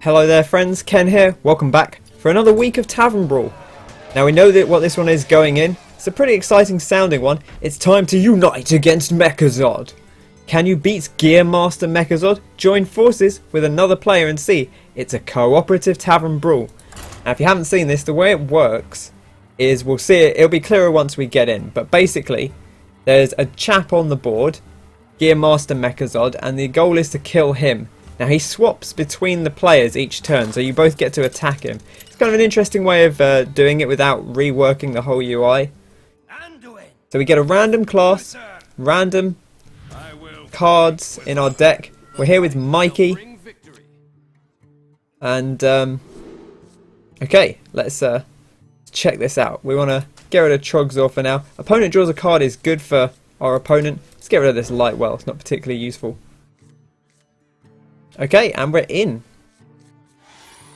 Hello there friends, Ken here, welcome back for another week of Tavern Brawl. Now we know that what this one is going in, it's a pretty exciting sounding one. It's time to unite against Mechazod. Can you beat Gearmaster Mechazod? Join forces with another player and see. It's a cooperative Tavern Brawl. Now if you haven't seen this, the way it works is we'll see it, it'll be clearer once we get in. But basically, there's a chap on the board, Gearmaster Mechazod, and the goal is to kill him. Now he swaps between the players each turn, so you both get to attack him. It's kind of an interesting way of doing it without reworking the whole UI. So we get a random class, random cards in our deck. We're here with Mikey. And, okay, let's check this out. We want to get rid of Trogzor for now. Opponent draws a card is good for our opponent. Let's get rid of this Lightwell, it's not particularly useful. Okay, and we're in.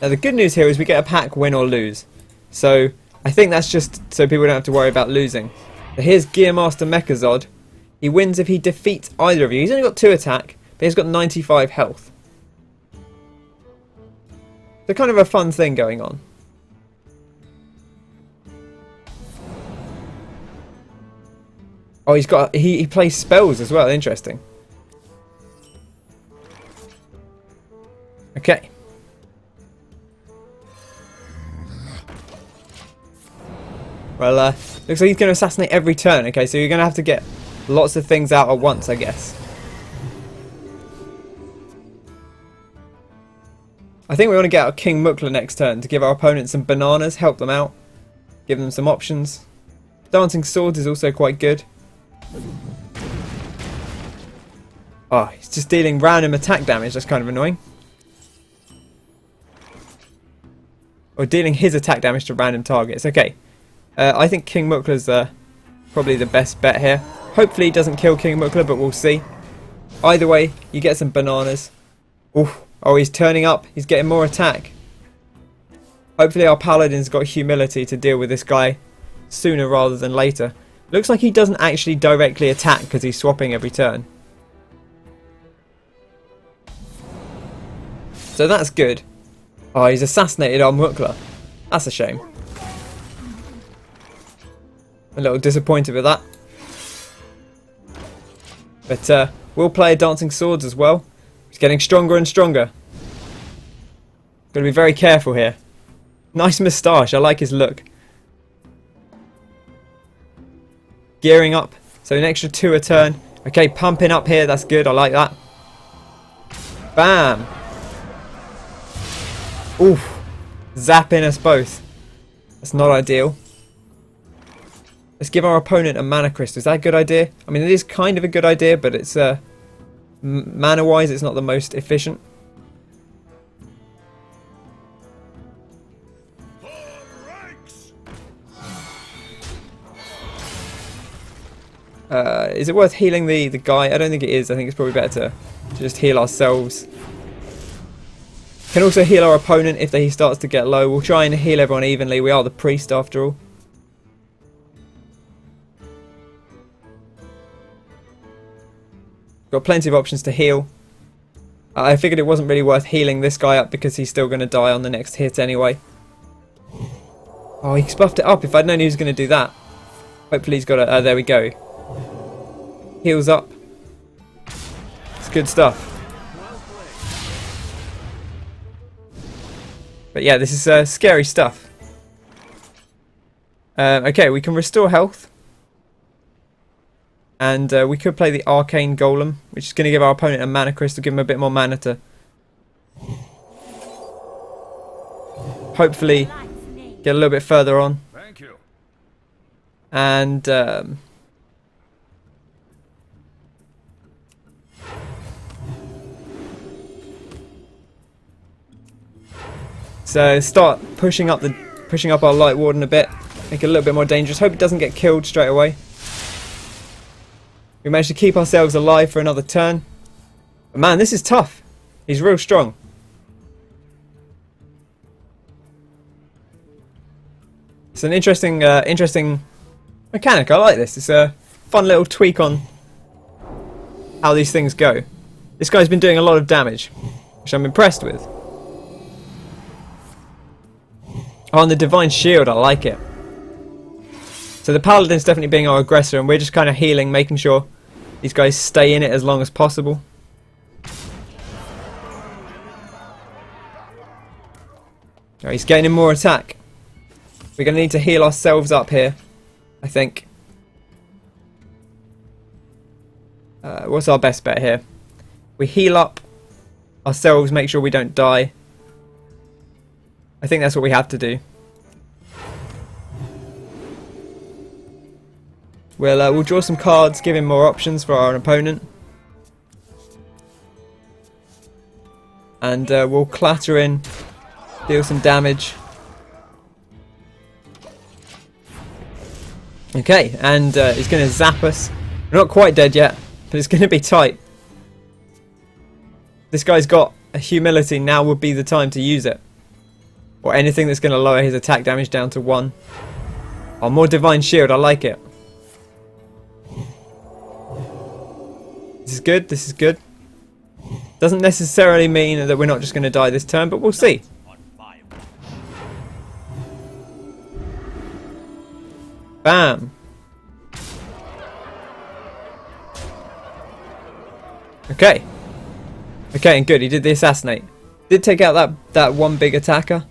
Now the good news here is we get a pack win or lose. So I think that's just so people don't have to worry about losing. So here's Gearmaster Mechazod. He wins if he defeats either of you. He's only got 2 attack, but he's got 95 health. So kind of a fun thing going on. Oh, he plays spells as well. Interesting. Okay. Well, looks like he's going to assassinate every turn. Okay, so you're going to have to get lots of things out at once, I guess. I think we want to get out King Mukla next turn to give our opponent some bananas, help them out, give them some options. Dancing Swords is also quite good. Oh, he's just dealing random attack damage. That's kind of annoying. Or dealing his attack damage to random targets. Okay. I think King Mukla's probably the best bet here. Hopefully he doesn't kill King Mukla, but we'll see. Either way, you get some bananas. Oof. Oh, he's turning up. He's getting more attack. Hopefully our Paladin's got humility to deal with this guy sooner rather than later. Looks like he doesn't actually directly attack because he's swapping every turn. So that's good. Oh, he's assassinated our Mukla. That's a shame. A little disappointed with that. But we'll play Dancing Swords as well. He's getting stronger and stronger. Got to be very careful here. Nice moustache. I like his look. Gearing up. So an extra 2 a turn. Okay, pumping up here. That's good. I like that. Bam. Oof. Zapping us both. That's not ideal. Let's give our opponent a mana crystal. Is that a good idea? I mean, it is kind of a good idea, but it's mana-wise, it's not the most efficient. Is it worth healing the guy? I don't think it is. I think it's probably better to just heal ourselves. Can also heal our opponent if he starts to get low. We'll try and heal everyone evenly. We are the priest after all. Got plenty of options to heal. I figured it wasn't really worth healing this guy up because he's still going to die on the next hit anyway. Oh, he's buffed it up. If I'd known he was going to do that. Hopefully he's got a... there we go. Heals up. It's good stuff. But yeah, this is scary stuff. Okay, we can restore health. And we could play the Arcane Golem, which is going to give our opponent a mana crystal, give him a bit more mana to hopefully get a little bit further on. Thank you. And so start pushing up our Light Warden a bit, make it a little bit more dangerous. Hope it doesn't get killed straight away. We managed to keep ourselves alive for another turn. But man, this is tough. He's real strong. It's an interesting mechanic. I like this. It's a fun little tweak on how these things go. This guy's been doing a lot of damage, which I'm impressed with. Oh, and the Divine Shield, I like it. So the Paladin's definitely being our aggressor, and we're just kind of healing, making sure these guys stay in it as long as possible. Oh, he's gaining more attack. We're going to need to heal ourselves up here, I think. What's our best bet here? We heal up ourselves, make sure we don't die. I think that's what we have to do. We'll draw some cards, give him more options for our opponent. And we'll clatter in, deal some damage. Okay, and he's going to zap us. We're not quite dead yet, but it's going to be tight. This guy's got a humility, now would be the time to use it. Or anything that's going to lower his attack damage down to 1. Oh, more Divine Shield, I like it. This is good, this is good. Doesn't necessarily mean that we're not just going to die this turn, but we'll see. Bam. Okay. Okay, and good, he did the assassinate. Did take out that one big attacker.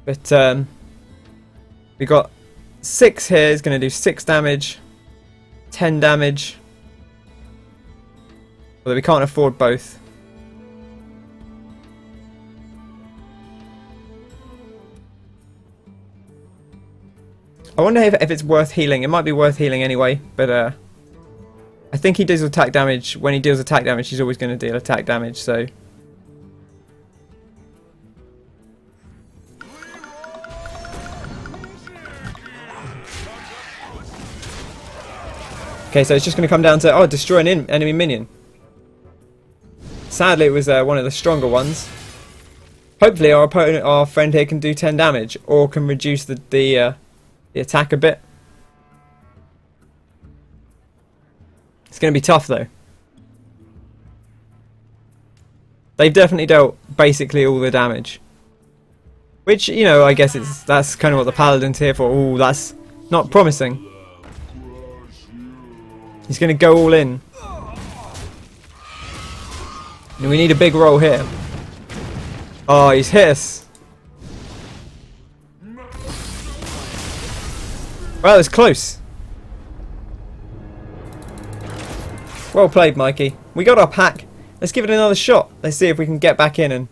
But we got 6 here, he's going to do 6 damage. 10 damage. Although we can't afford both. I wonder if it's worth healing. It might be worth healing anyway, but I think he does attack damage. When he deals attack damage, he's always going to deal attack damage, so... Okay, so it's just going to come down to, oh, destroy an enemy minion. Sadly, it was one of the stronger ones. Hopefully our opponent, our friend here, can do 10 damage, or can reduce the attack a bit. It's going to be tough though. They've definitely dealt basically all the damage. Which, you know, I guess that's kind of what the Paladin's here for. Ooh, that's not promising. He's going to go all in. And we need a big roll here. Oh, he's hit us. Well, it's close. Well played, Mikey. We got our pack. Let's give it another shot. Let's see if we can get back in and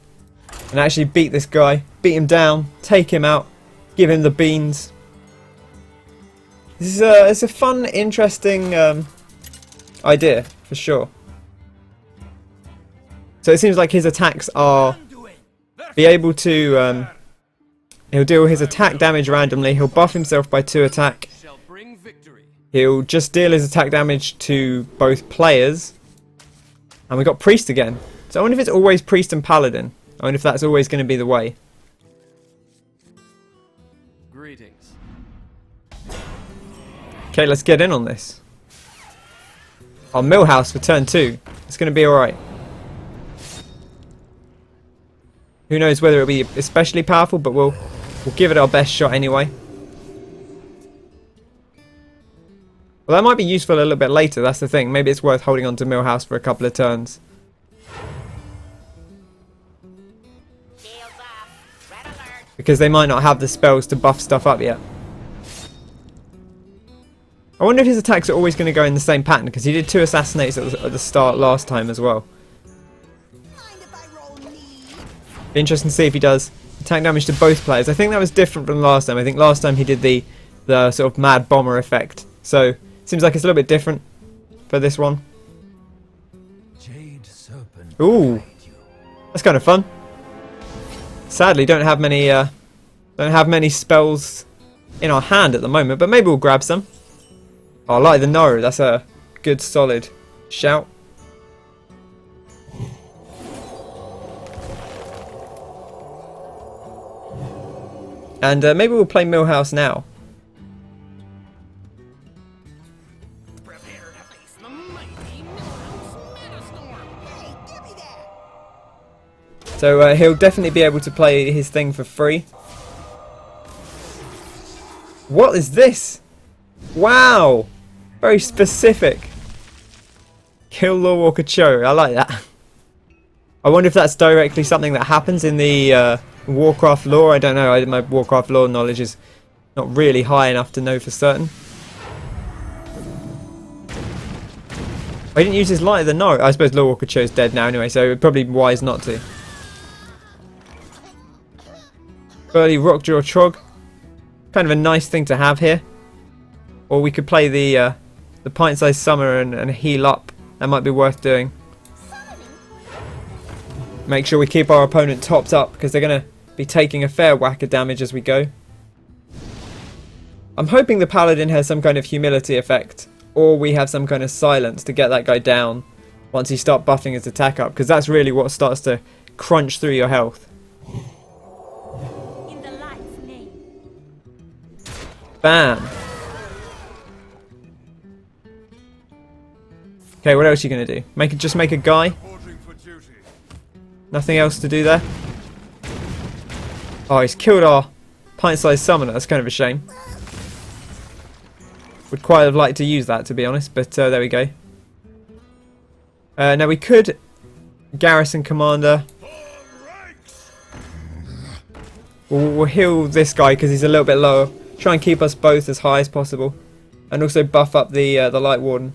actually beat this guy. Beat him down. Take him out. Give him the beans. This is it's a fun, interesting idea, for sure. So it seems like his attacks are... be able to... he'll deal his attack damage randomly. He'll buff himself by 2 attack. He'll just deal his attack damage to both players. And we got Priest again. So I wonder if it's always Priest and Paladin. I wonder if that's always going to be the way. Greetings. Okay, let's get in on this. Our Millhouse for turn 2. It's going to be alright. Who knows whether it'll be especially powerful, but we'll give it our best shot anyway. Well, that might be useful a little bit later, that's the thing. Maybe it's worth holding on to Millhouse for a couple of turns. Because they might not have the spells to buff stuff up yet. I wonder if his attacks are always going to go in the same pattern, because he did 2 assassinates at the start last time as well. Be interesting to see if he does attack damage to both players. I think that was different from last time. I think last time he did the sort of mad bomber effect. So, seems like it's a little bit different for this one. Jade serpent. Ooh, that's kind of fun. Sadly, don't have many spells in our hand at the moment, but maybe we'll grab some. Oh, I like the Naru. That's a good solid shout. And maybe we'll play Millhouse now. Prepare to face the mighty Millhouse Metastorm. Hey, give me that! So he'll definitely be able to play his thing for free. What is this? Wow! Very specific. Kill Lore Walker Cho. I like that. I wonder if that's directly something that happens in the Warcraft lore. I don't know. My Warcraft lore knowledge is not really high enough to know for certain. I didn't use his Light of the North. I suppose Lore Walker Cho's dead now anyway, so it'd probably be wise not to. Burly Rockjaw Trog. Kind of a nice thing to have here. Or we could play the pint-sized summer and heal up. That might be worth doing. Make sure we keep our opponent topped up because they're going to be taking a fair whack of damage as we go. I'm hoping the Paladin has some kind of humility effect. Or we have some kind of silence to get that guy down once he starts buffing his attack up. Because that's really what starts to crunch through your health. In the light's name. Bam. Okay, what else are you going to do? Just make a guy? Nothing else to do there? Oh, he's killed our pint-sized summoner. That's kind of a shame. Would quite have liked to use that, to be honest, but there we go. Now we could garrison commander. We'll heal this guy because he's a little bit lower. Try and keep us both as high as possible, and also buff up the Light Warden.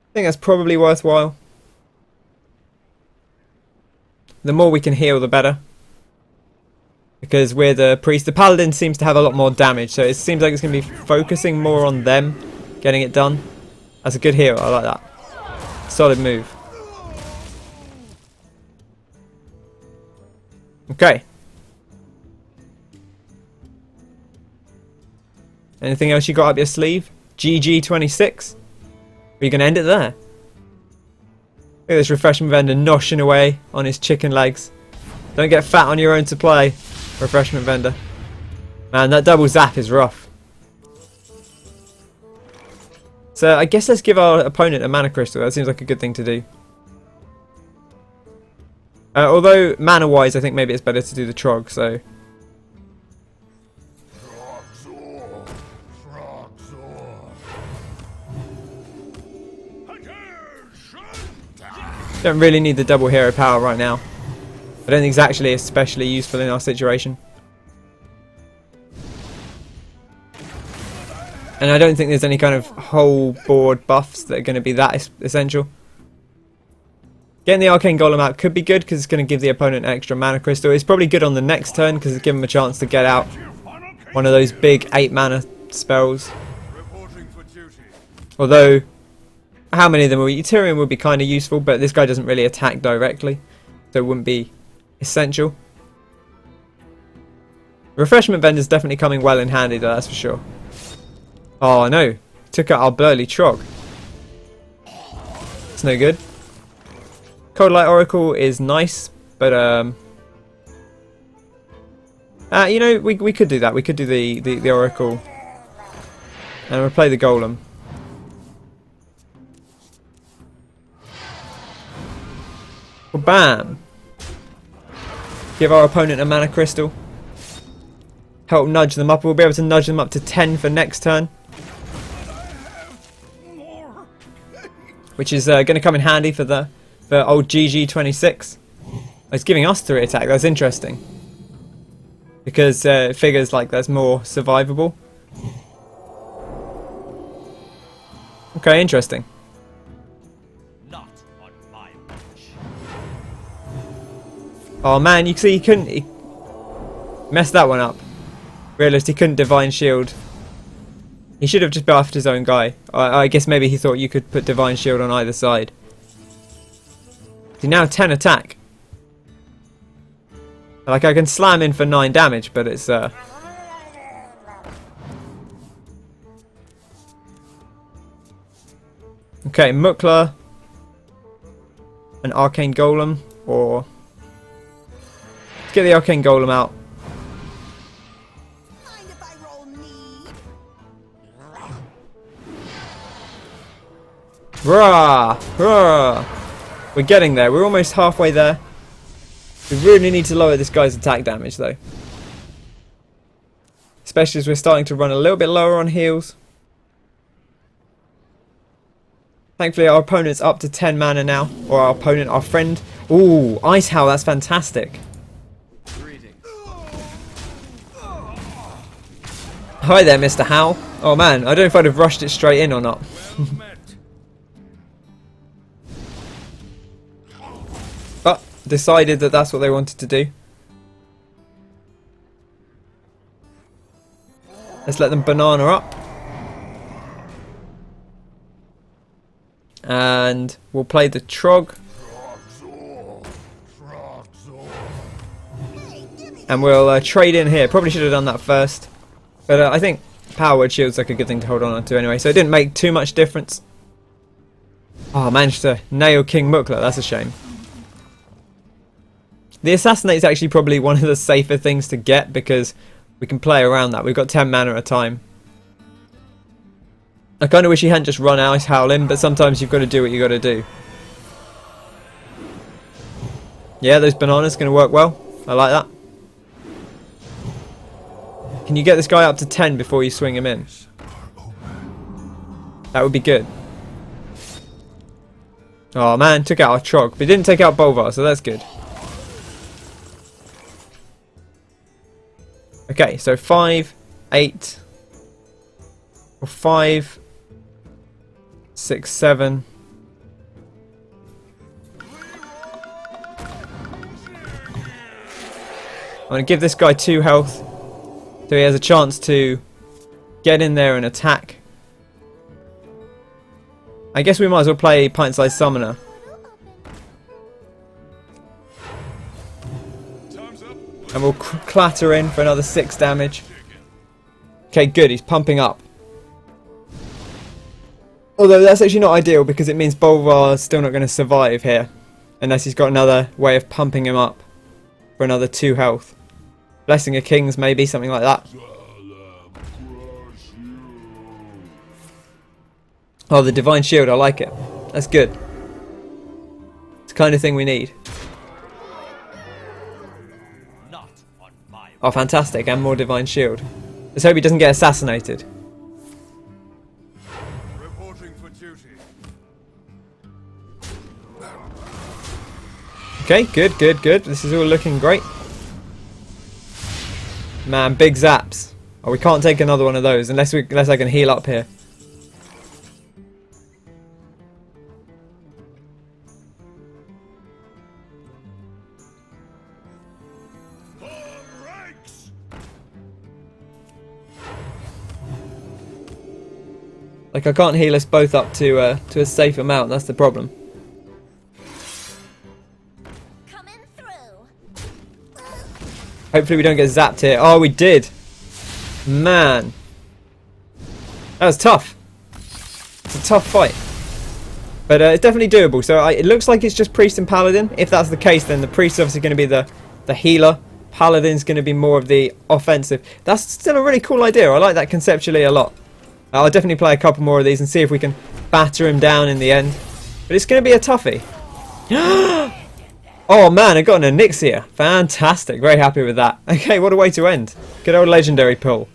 I think that's probably worthwhile. The more we can heal, the better. Because we're the priest. The paladin seems to have a lot more damage, so it seems like it's going to be focusing more on them getting it done. That's a good heal. I like that. Solid move. Okay. Anything else you got up your sleeve? GG26? Are you going to end it there? Look at this refreshment vendor noshing away on his chicken legs. Don't get fat on your own supply, refreshment vendor. Man, that double zap is rough. So I guess let's give our opponent a mana crystal. That seems like a good thing to do. Although mana wise I think maybe it's better to do the Trog, so don't really need the double hero power right now. I don't think it's actually especially useful in our situation. And I don't think there's any kind of whole board buffs that are going to be that essential. Getting the Arcane Golem out could be good because it's going to give the opponent an extra mana crystal. It's probably good on the next turn because it's given them a chance to get out one of those big 8 mana spells. Although, how many of them will be? Ethereum would be kind of useful, but this guy doesn't really attack directly, so it wouldn't be essential. Refreshment Vendor's definitely coming well in handy though, that's for sure. Oh no, took out our burly Trog. It's no good. Cold Light Oracle is nice, but you know, we could do that. We could do the Oracle and we'll play the Golem. Well, bam! Give our opponent a mana crystal. Help nudge them up. We'll be able to nudge them up to 10 for next turn, which is going to come in handy for old GG26. Oh, it's giving us 3 attack. That's interesting because it figures like that's more survivable. Okay, interesting. Oh man, you see he messed that one up. Realised he couldn't Divine Shield. He should have just buffed his own guy. I guess maybe he thought you could put Divine Shield on either side. He's now 10 attack. Like I can slam in for 9 damage, but it's okay, Mukla, an Arcane Golem, or let's get the Arcane Golem out. Rah! Rah! We're getting there. We're almost halfway there. We really need to lower this guy's attack damage though. Especially as we're starting to run a little bit lower on heals. Thankfully our opponent's up to 10 mana now. Or our opponent, our friend. Ooh, Ice Howl, that's fantastic. Hi there, Mr. Howl. Oh man, I don't know if I'd have rushed it straight in or not. But decided that that's what they wanted to do. Let's let them banana up. And we'll play the Trog. And we'll trade in here. Probably should have done that first. But I think Power Word Shield's like a good thing to hold on to anyway. So it didn't make too much difference. Oh, I managed to nail King Mukla. That's a shame. The Assassinate is actually probably one of the safer things to get because we can play around that. We've got 10 mana at a time. I kind of wish he hadn't just run Ice Howl in, but sometimes you've got to do what you got to do. Yeah, those bananas going to work well. I like that. Can you get this guy up to 10 before you swing him in? That would be good. Oh man, took out our Trog, but he didn't take out Bolvar, so that's good. Okay, so 5, 8, or 5, 6, 7. I'm going to give this guy 2 health, so he has a chance to get in there and attack. I guess we might as well play Pint-Sized Summoner. And we'll clatter in for another 6 damage. Okay, good. He's pumping up. Although that's actually not ideal because it means Bolvar's still not going to survive here. Unless he's got another way of pumping him up for another 2 health. Blessing of Kings maybe, something like that. Oh, the Divine Shield. I like it. That's good. It's the kind of thing we need. Oh, fantastic, and more Divine Shield. Let's hope he doesn't get assassinated. Reporting for duty. Okay, good, good, good. This is all looking great. Man, big zaps. Oh, we can't take another one of those unless I can heal up here. Like, I can't heal us both up to a safe amount. That's the problem. Coming through. Hopefully we don't get zapped here. Oh, we did. Man. That was tough. It's a tough fight. But it's definitely doable. So it looks like it's just Priest and Paladin. If that's the case, then the Priest is obviously going to be the healer. Paladin's going to be more of the offensive. That's still a really cool idea. I like that conceptually a lot. I'll definitely play a couple more of these and see if we can batter him down in the end. But it's going to be a toughie. Oh man, I got an Onyxia. Fantastic. Very happy with that. Okay, what a way to end. Good old legendary pull.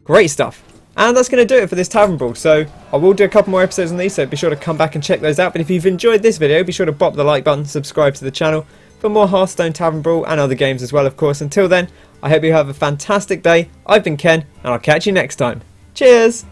Great stuff. And that's going to do it for this Tavern Brawl. So I will do a couple more episodes on these, so be sure to come back and check those out. But if you've enjoyed this video, be sure to bop the like button, subscribe to the channel for more Hearthstone, Tavern Brawl and other games as well, of course. Until then, I hope you have a fantastic day. I've been Ken, and I'll catch you next time. Cheers!